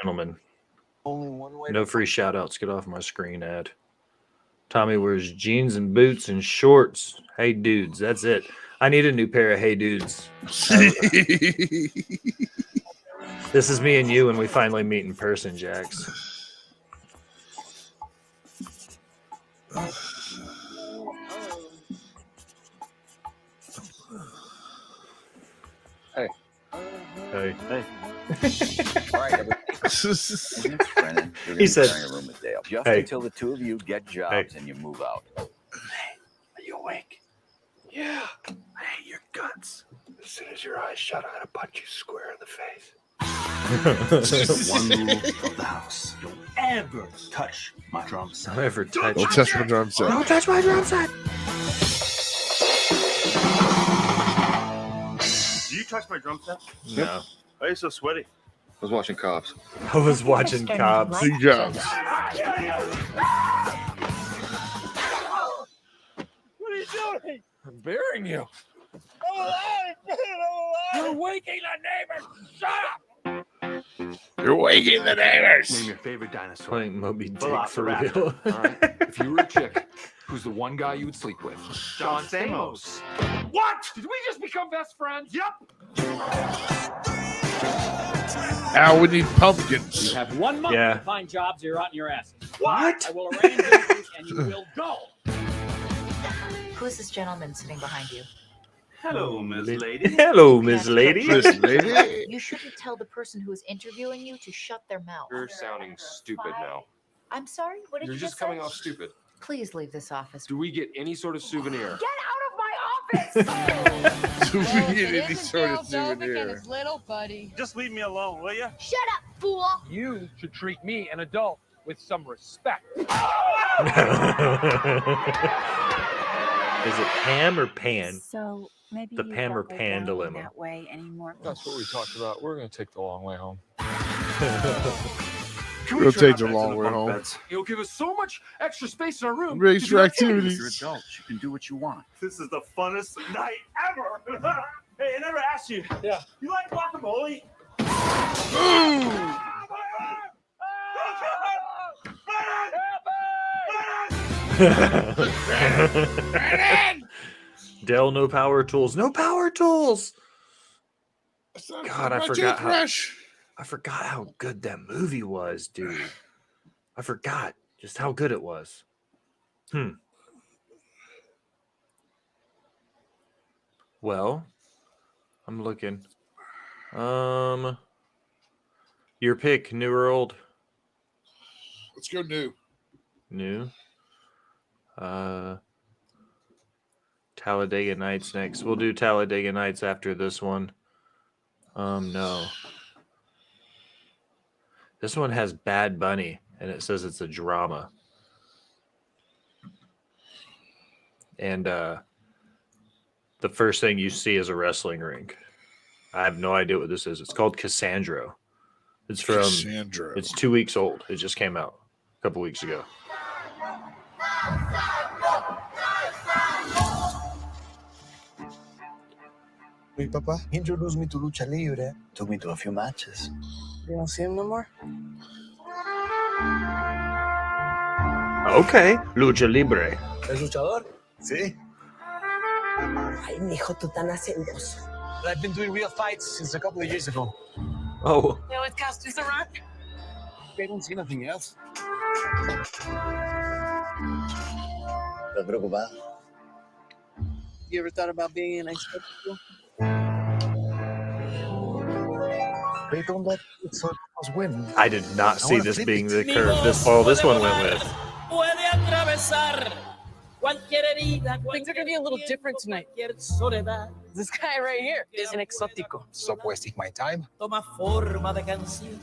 Gentlemen, Only one way. no free shout outs. Get off my screen ad. Tommy wears jeans and boots and shorts. Hey dudes, that's it. I need a new pair of Hey Dudes. This is me and you when we finally meet in person, Jax. Hey. Hey. All right, everybody. Brennan, you're He said, gonna be sharing a room with Dale. Just hey. until the two of you get jobs and you move out. Are you awake? Yeah. I hate your guts. As soon as your eyes shut, I'm gonna punch you square in the face. The one rule of the house. Don't ever touch my drum set. Don't ever touch. Don't touch my drum set. Don't touch my drum set. Do you touch my drum set? No. Why are you so sweaty? I was watching Cops. I was watching Cops. Big jobs. What are you doing? I'm burying you. I'm alive, man. I'm alive. You're waking the neighbors. Shut up. You're waking the neighbors. Name your favorite dinosaur. Playing Moby Dick for Velociraptor. real. All right. If you were a chick, who's the one guy you would sleep with? John Stamos. What? Did we just become best friends? Yep. Now we need pumpkins. You have 1 month Yeah. to find jobs or you're out in your asses. What? I will arrange interviews and you will go. Who's this gentleman sitting behind you? Hello, Miss Lady. Hello, Miss Lady. Miss Lady. You shouldn't tell the person who is interviewing you to shut their mouth. You're sounding stupid now. I'm sorry, what did You're you just say? coming off stupid. Please leave this office. Do we get any sort of souvenir? Get out of my office! Do we get any sort of souvenir? little buddy. Just leave me alone, will you? Shut up, fool! You should treat me, an adult, with some respect. Is it Pam or Pan? So maybe The you Pam or don't go Pan down dilemma. that way anymore. That's what we talked about. We're going to take the long way home. We'll take the long way home. It'll give us so much extra space in our room. Race to for do activities. You're adults. You can do what you want. This is the funnest night ever. Hey, I never asked you. Yeah. You like guacamole? Dell, no power tools. No power tools. God, I forgot how good that movie was, dude. I forgot just how good it was. Well, I'm looking. Your pick, new or old? Let's go new. New. Talladega Nights next. We'll do Talladega Nights after this one. No. This one has Bad Bunny, and it says it's a drama. And the first thing you see is a wrestling ring. I have no idea what this is. It's called Cassandra. It's from. Cassandra. It's 2 weeks old. It just came out a couple weeks ago. Mi papá introduced me to lucha libre. Took me to a few matches. You don't see him no more? Okay, lucha libre. ¿Es luchador? Sí. Ay, mijo, tú tan hacendoso. I've been doing real fights since a couple of years ago. Oh. You always cast us around? I don't see nothing else. ¿Estás preocupado? You ever thought about being an expert? They don't let us win. I did not see this being the curve this one went with. Puede atravesar Things are gonna be a little different tonight. This guy right here is an exótico. Stop wasting my time. Toma forma de canción.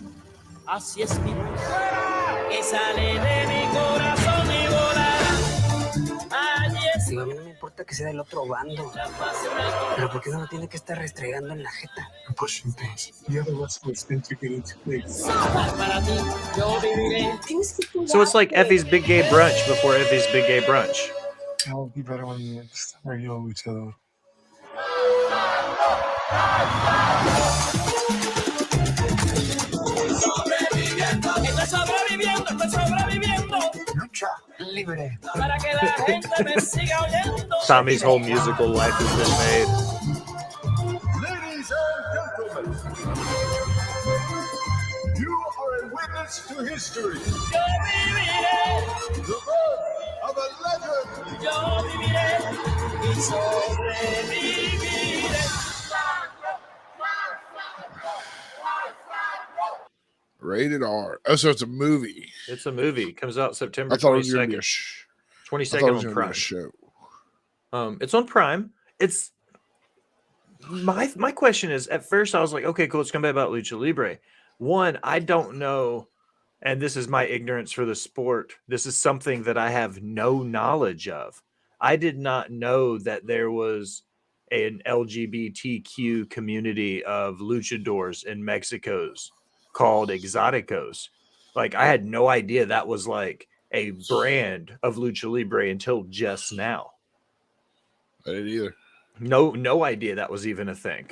Así es mi voz, que sale de mi corazón y volará. Allí es. Digo, a mí no me importa que sea del otro bando. Pero ¿por qué no lo tiene que estar restregando en la jeta? You're pushing things. The other wrestlers think you're getting too big. Para ti, yo viviré. So it's like Effie's Big Gay Brunch before Effie's Big Gay Brunch. I'll be better when the next regular luchador. Estoy sobreviviendo. Lucha libre. Para que la gente me siga oyendo. Tommy's whole musical life has been made. Ladies and gentlemen, you are a witness to history. Yo viviré. The birth of a legend. Yo viviré y sobreviviré. Rated R. Oh, so it's a movie. It's a movie. It comes out September I thought it was going 22nd. to be a show. 22nd on Prime. Show. It's on Prime. It's my question is, at first I was like, okay, cool, it's gonna be about Lucha Libre. One, I don't know, and this is my ignorance for the sport. This is something that I have no knowledge of. I did not know that there was an LGBTQ community of luchadors in Mexico's called Exoticos. Like, I had no idea that was like a brand of Lucha Libre until just now. I didn't either. No idea that was even a thing.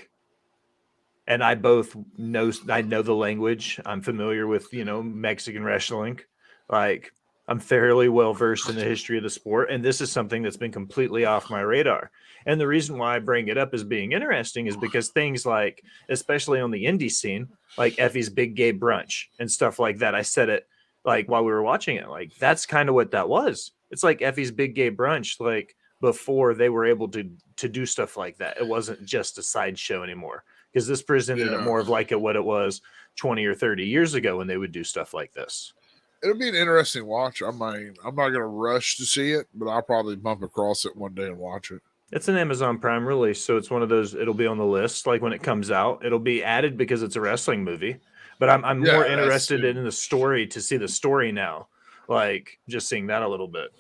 And I know the language. I'm familiar with, Mexican wrestling. Like, I'm fairly well versed in the history of the sport, and this is something that's been completely off my radar. And the reason why I bring it up as being interesting is because things like, especially on the indie scene, like Effie's Big Gay Brunch and stuff like that, I said it like while we were watching it, like that's kind of what that was. It's like Effie's Big Gay Brunch, like before they were able to do stuff like that. It wasn't just a sideshow anymore, because this presented it more of like what it was 20 or 30 years ago when they would do stuff like this. It'll be an interesting watch. I'm not going to rush to see it, but I'll probably bump across it one day and watch it. It's an Amazon Prime release, so it's one of those. It'll be on the list. Like when it comes out, it'll be added because it's a wrestling movie. But I'm more interested in the story, to see the story now. Like just seeing that a little bit.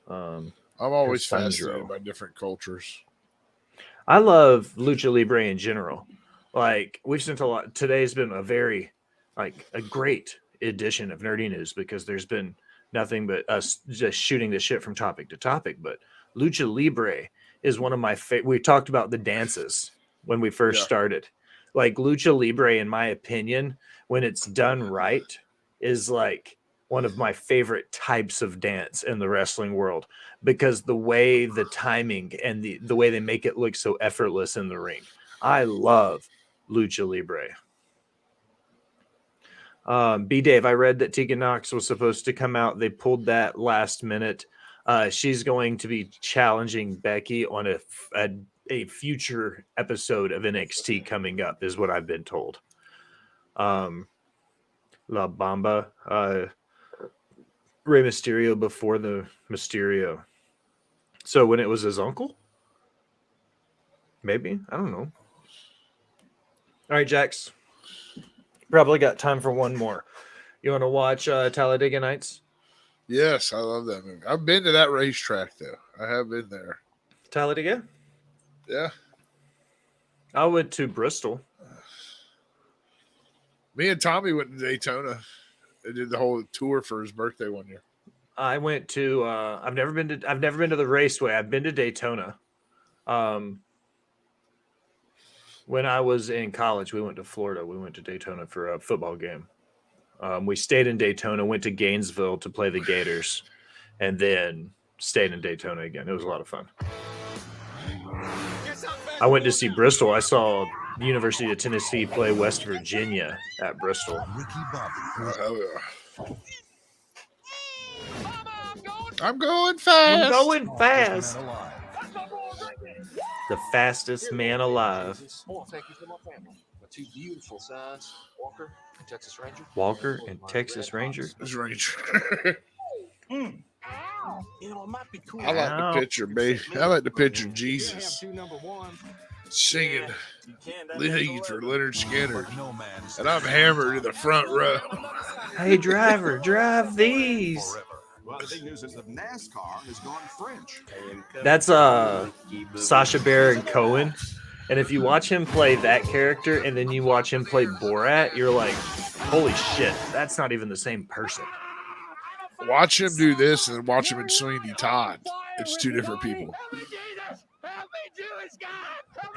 I'm always fascinated by different cultures. I love Lucha Libre in general. Like we've spent a lot. Today's been a very, a great edition of Nerdy News, because there's been nothing but us just shooting the shit from topic to topic. But Lucha Libre is one of my favorite. We talked about the dances when we first started. Like Lucha Libre, in my opinion, when it's done right, is like one of my favorite types of dance in the wrestling world, because the way the timing and the way they make it look so effortless in the ring. I love Lucha Libre. B Dave, I read that Tegan Knox was supposed to come out. They pulled that last minute. She's going to be challenging Becky on a future episode of NXT coming up, is what I've been told. La Bamba, Rey Mysterio before the Mysterio. So when it was his uncle? Maybe. I don't know. All right, Jax. Probably got time for one more. You want to watch Talladega Nights? Yes, I love that movie. I've been to that racetrack, though. I have been there. Talladega? Yeah. I went to Bristol. Me and Tommy went to Daytona. They did the whole tour for his birthday one year. I went to I've never been to the raceway. I've been to Daytona. When I was in college, we went to Florida. We went to Daytona for a football game. We stayed in Daytona, went to Gainesville to play the Gators, and then stayed in Daytona again. It was a lot of fun. I went to see Bristol. I saw University of Tennessee play West Virginia at Bristol. I'm going fast. I'm going fast. The fastest man alive. Thank you for my family. My two beautiful sons, Walker and Texas Ranger. Walker and Texas Ranger. Ranger. You know, it might be cool. I like the picture, baby. I like the picture of Jesus singing lead for Leonard Skinner, and I'm hammered in the front row. Hey, driver, drive these. Well, the big news is that NASCAR has gone French. That's Sacha Baron Cohen. And if you watch him play that character and then you watch him play Borat, you're like, holy shit, that's not even the same person. Watch him do this and then watch him in Sweeney Todd. It's two different people.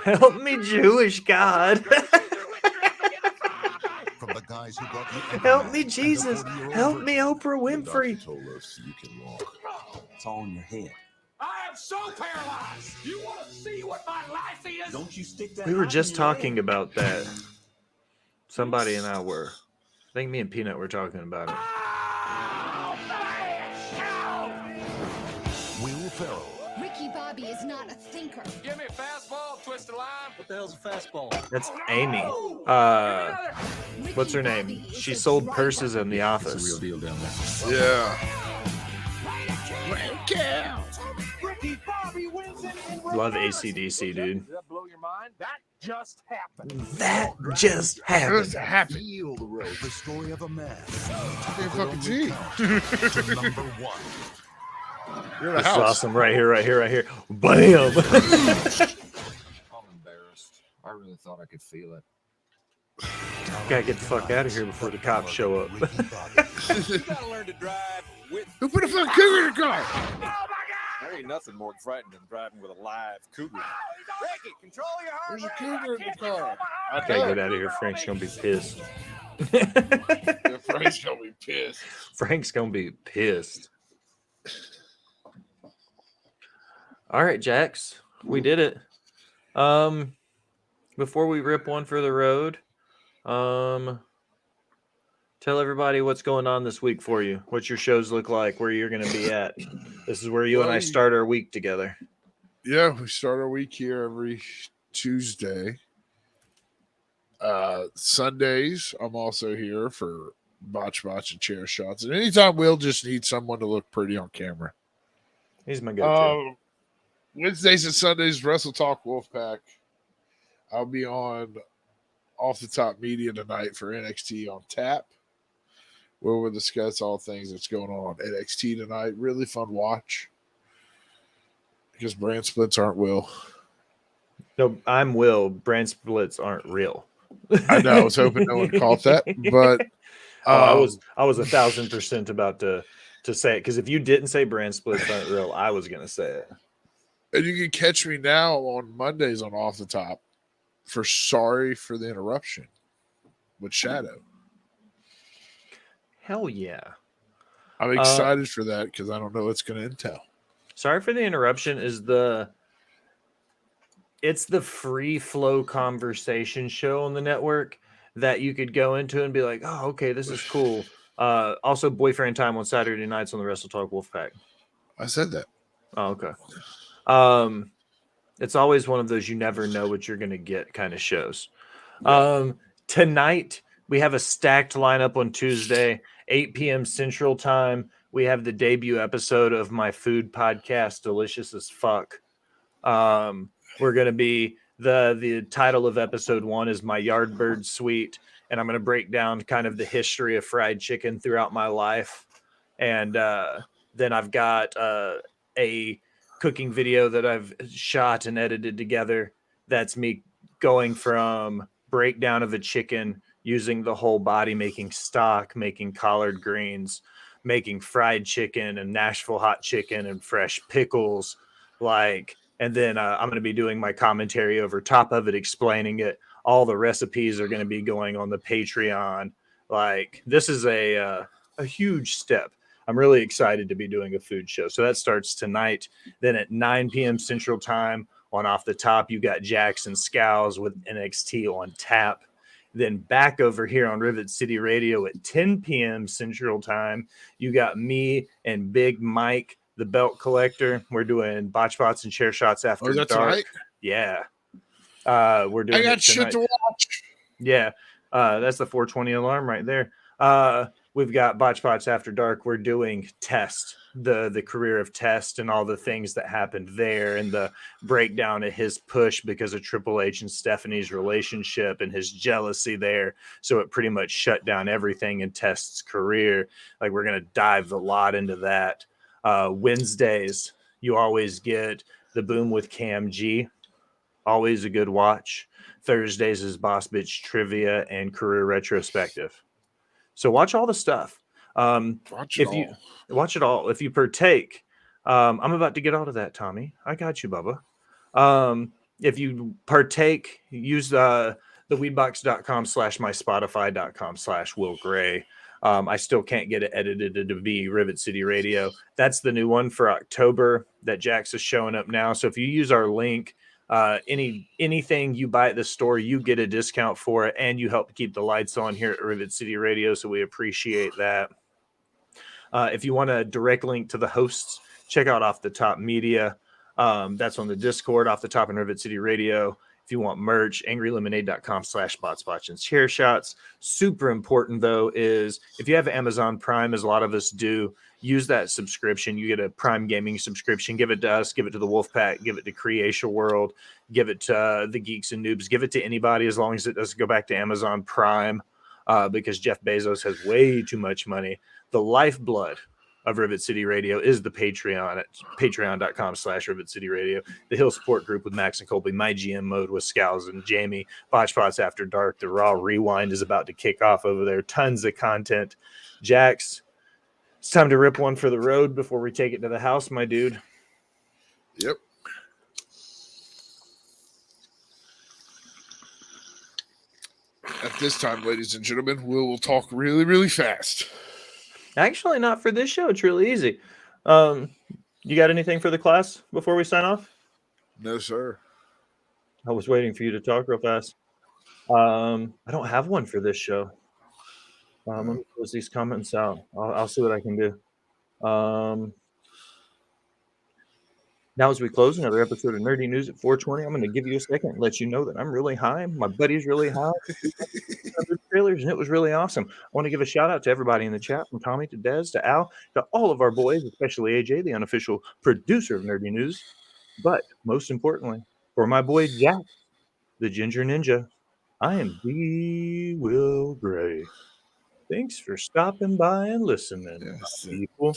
Help me, Jewish God. From the guys who brought you Help me, Jesus. Help me, Oprah Winfrey. told us you can walk. It's all in your head. I am so paralyzed. You want to see what my life is? Don't you stick that We were out just in your talking about that. Somebody and I were. I think me and Peanut were talking about it. Will Ferrell. Ricky Bobby is not a thinker. Give me a fastball, twist a line. What the hell's a fastball? That's Amy. What's her name? She sold purses in the office. It's a real deal down there. Yeah. Love AC/DC, dude. Did that blow your mind? That just happened. That just happened. Feel the road. The story of a man. Can't fucking see. Number one. You're in a This is house. awesome. Right here, right here, right here. Bam. I'm embarrassed. I really thought I could feel it. Gotta get the fuck out of here before the cops show up. You gotta learn to drive with. Who put a fucking cougar in the car? There ain't nothing more frightening than driving with a live cougar. Ricky, control your heart. There's a cougar in the car. I gotta get out of here. Frank's gonna be pissed. Frank's gonna be pissed. Frank's gonna be pissed. All right, Jax, we did it. Before we rip one for the road, tell everybody what's going on this week for you. What your shows look like, where you're going to be at. This is where you and I start our week together. Yeah, we start our week here every Tuesday. Sundays, I'm also here for botch and chair shots. And anytime Will just needs someone to look pretty on camera. He's my go-to. Wednesdays and Sundays, Wrestle Talk Wolfpack. I'll be on Off the Top Media tonight for NXT on Tap, where we'll discuss all things that's going on NXT tonight. Really fun watch. Because brand splits aren't Will. No, I'm Will. Brand splits aren't real. I know. I was hoping no one caught that, but I was 1,000% about to say it, because if you didn't say brand splits aren't real, I was gonna say it. And you can catch me now on Mondays on Off the Top for Sorry for the Interruption with Shadow. Hell yeah. I'm excited for that because I don't know what's going to entail. Sorry for the interruption it's the free flow conversation show on the network that you could go into and be like, oh, okay, this is cool. Also, Boyfriend Time on Saturday nights on the Wrestle Talk Wolfpack. I said that. Oh, okay. It's always one of those you never know what you're going to get kind of shows. Tonight, we have a stacked lineup on Tuesday, 8 p.m. Central Time. We have the debut episode of my food podcast, Delicious as Fuck. We're going to be, the title of episode 1 is My Yardbird Suite, and I'm going to break down kind of the history of fried chicken throughout my life. And then I've got a cooking video that I've shot and edited together. That's me going from breakdown of a chicken, using the whole body, making stock, making collard greens, making fried chicken and Nashville hot chicken and fresh pickles. And then I'm going to be doing my commentary over top of it, explaining it. All the recipes are going to be going on the Patreon. This is a huge step. I'm really excited to be doing a food show. So that starts tonight. Then at 9 p.m. Central Time on Off the Top, you got Jackson Scows with NXT on Tap. Then back over here on Rivet City Radio at 10 p.m. Central Time, you got me and Big Mike, the Belt Collector. We're doing botch bots and chair shots after that's dark. right. Yeah. We're doing I got it shit tonight. to watch. Yeah. That's the 420 alarm right there. we've got Botch After Dark. We're doing Test, the career of Test and all the things that happened there, and the breakdown of his push because of Triple H and Stephanie's relationship and his jealousy there. So it pretty much shut down everything in Test's career. Like, we're going to dive a lot into that. Wednesdays, you always get the Boom with Cam G. Always a good watch. Thursdays is Boss Bitch Trivia and Career Retrospective. So watch all the stuff. Watch it all. If you partake, I'm about to get out of that, Tommy. I got you, Bubba. If you partake, use the weedbox.com/myspotify.com/Will Gray. I still can't get it edited to be Rivet City Radio. That's the new one for October that Jax is showing up now. So if you use our link, anything you buy at the store, you get a discount for it, and you help keep the lights on here at Rivet City Radio. So we appreciate that. If you want a direct link to the hosts, check out Off the Top Media. That's on the Discord, Off the Top and Rivet City Radio. If you want merch, angrylemonade.com/bots, and chair shots. Super important, though, is if you have Amazon Prime, as a lot of us do, use that subscription. You get a Prime Gaming subscription. Give it to us. Give it to the Wolfpack. Give it to Creation World. Give it to the Geeks and Noobs. Give it to anybody as long as it doesn't go back to Amazon Prime, because Jeff Bezos has way too much money. The lifeblood of Rivet City Radio is the Patreon at patreon.com/Rivet City Radio. The Hill Support Group with Max and Colby, My GM Mode with Scowls and Jamie, Botch After Dark. The Raw Rewind is about to kick off over there. Tons of content. Jax, it's time to rip one for the road before we take it to the house, my dude. Yep. At this time, ladies and gentlemen, we will talk really, really fast. Actually, not for this show. It's really easy. You got anything for the class before we sign off? No, sir. I was waiting for you to talk real fast. I don't have one for this show. Let me close these comments out. I'll see what I can do. Now, as we close another episode of Nerdy News at 420, I'm going to give you a second and let you know that I'm really high. My buddy's really high. Trailers, and it was really awesome. I want to give a shout out to everybody in the chat, from Tommy to Des to Al to all of our boys, especially AJ, the unofficial producer of Nerdy News. But most importantly, for my boy Jack, the Ginger Ninja, I am B. Will Gray. Thanks for stopping by and listening, people.